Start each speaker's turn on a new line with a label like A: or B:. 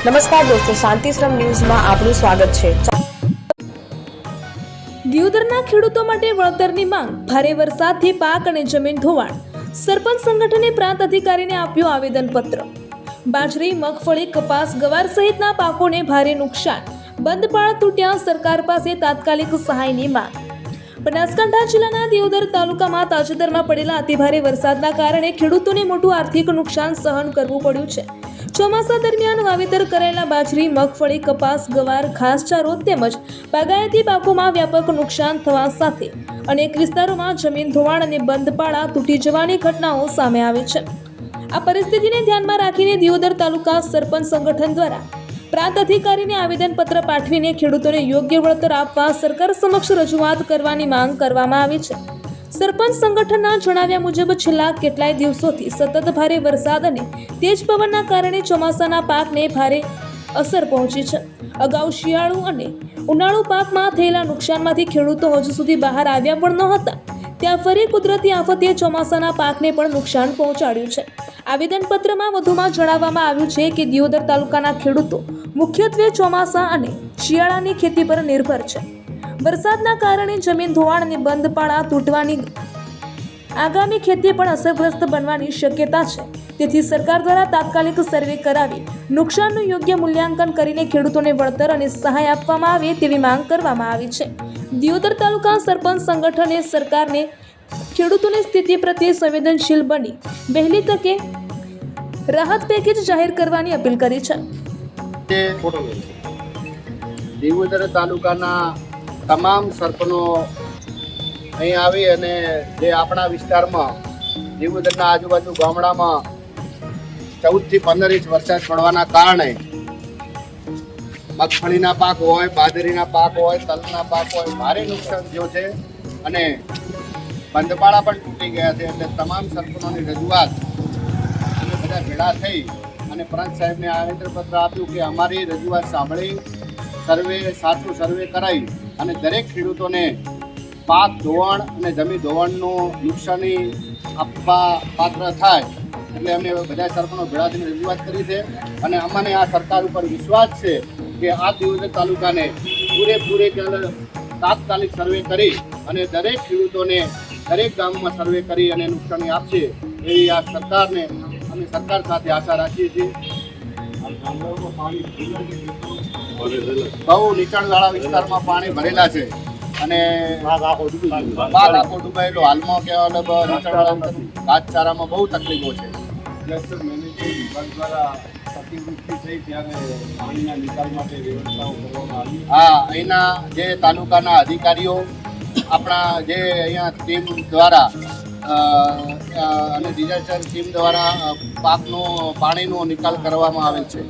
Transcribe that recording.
A: નમસ્કાર દોસ્તો, શાંતિશ્રમ ન્યૂઝમાં આપનું સ્વાગત છે।
B: દિયોદરના ખેડૂતો માટે વળતરની માંગ, ભારે વરસાદથી પાક અને જમીન ધોવાણ। સરપંચ સંગઠને પ્રાંત અધિકારીને આપ્યું આવેદનપત્ર। બાજરી, મગફળી, કપાસ, ગવાર સહિતના પાકોને ભારે નુકસાન, બંધ પાળ તૂટ્યા, સરકાર પાસે તાત્કાલિક સહાયની માંગ। બનાસકાંઠા જિલ્લાના દિયોદર તાલુકામાં તાજેતરમાં પડેલા અતિભારે વરસાદના કારણે ખેડૂતોને મોટું આર્થિક નુકસાન સહન કરવું પડ્યું છે। ચોમાસા દરમિયાન વાવેતર કરાયેલા બાજરી, મગફળી, કપાસ, ગવાર, ઘાસચારો તેમજ બાગાયતી પાકોમાં વ્યાપક નુકસાન થવા સાથે અનેક વિસ્તારોમાં જમીન ધોવાણ અને બંધ પાળા તૂટી જવાની ઘટનાઓ સામે આવી છે। આ પરિસ્થિતિને ધ્યાનમાં રાખીને દિયોદર તાલુકા સરપંચ સંગઠન દ્વારા પ્રાંત અધિકારીને આવેદનપત્ર પાઠવીને ખેડૂતોને યોગ્ય વળતર આપવા સરકાર સમક્ષ રજૂઆત કરવાની માંગ કરવામાં આવી છે। સરપંચ સંગઠનના જણાવ્યા મુજબ છેલ્લા કેટલાય દિવસોથી સતત ભારે વરસાદ અને તેજ પવનના કારણે ચોમાસાના પાકને ભારે અસર પહોંચી છે। અગાઉ શિયાળુ અને ઉનાળુ પાકમાં થયેલા નુકસાનમાંથી ખેડૂતો હજુ સુધી બહાર આવ્યા પણ ન હતા, ત્યાં ફરી કુદરતી આફતે ચોમાસાના પાકને પણ નુકસાન પહોંચાડ્યું છે। આવેદનપત્રમાં વધુમાં જણાવવામાં આવ્યું છે કે દિયોદર તાલુકાના ખેડૂતો મુખ્યત્વે ચોમાસા અને શિયાળાની ખેતી પર નિર્ભર છે। વરસાદના કારણે જમીન ધોવાણ અને બંધ પાળા તૂટવાની આગામી ખેતી પણ અસરગ્રસ્ત બનવાની શક્યતા છે। તેથી સરકાર દ્વારા તાત્કાલિક સર્વે કરાવી નુકસાનનું યોગ્ય મૂલ્યાંકન કરીને ખેડૂતોને વળતર અને સહાય આપવામાં આવે તેવી માંગ કરવામાં આવી છે। દિયોદર તાલુકા સરપંચ સંગઠને સરકારને ખેડૂતોની સ્થિતિ પ્રત્યે સંવેદનશીલ બની વહેલી તકે રાહત પેકેજ જાહેર કરવાની અપીલ કરી છે।
C: દિયોદર તાલુકાના તમામ સરપંચો અહીં આવી અને જે આપણા વિસ્તારમાં દિયોદરના આજુબાજુ ગામડામાં 14 થી 15 ઇંચ વરસાદ પડવાના કારણે મગફળીના પાક હોય, બાજરીના પાક હોય, તલના પાક હોય, ભારે નુકસાન થયું છે અને બંધપાળા પણ તૂટી ગયા છે। એટલે તમામ સરપંચોની રજૂઆત અમે બધા ભેળા થઈ અને પ્રાંત સાહેબને આવેદનપત્ર આપ્યું કે અમારી રજૂઆત સાંભળી સાચું સર્વે કરાવી અને દરેક ખેડૂતોને પાક ધોવાણ અને જમીન ધોવાણનું નુકસાની આપવા પાત્ર થાય એટલે અમે બધા સરપંચો ભેળા થઈને રજૂઆત કરી છે અને અમને આ સરકાર ઉપર વિશ્વાસ છે કે આ દિયોદર તાલુકાને પૂરેપૂરે તાત્કાલિક સર્વે કરી અને દરેક ખેડૂતોને દરેક ગામમાં સર્વે કરી અને નુકસાની આપશે એવી આ સરકારને અમે સરકાર સાથે આશા રાખીએ છીએ। બહુ નીચાણવાળા વિસ્તારમાં પાણી ભરેલા છે અને ભાગ આખો ડૂબાયેલો હાલમાં કહેવા નીચાણવાળા ઘાસચારામાં બહુ તકલીફો છે। હા, અહીંના જે તાલુકાના અધિકારીઓ આપણા જે અહીંયા ટીમ દ્વારા અને ડિઝાસ્ટર ટીમ દ્વારા પાણીનો નિકાલ કરવામાં આવેલ છે।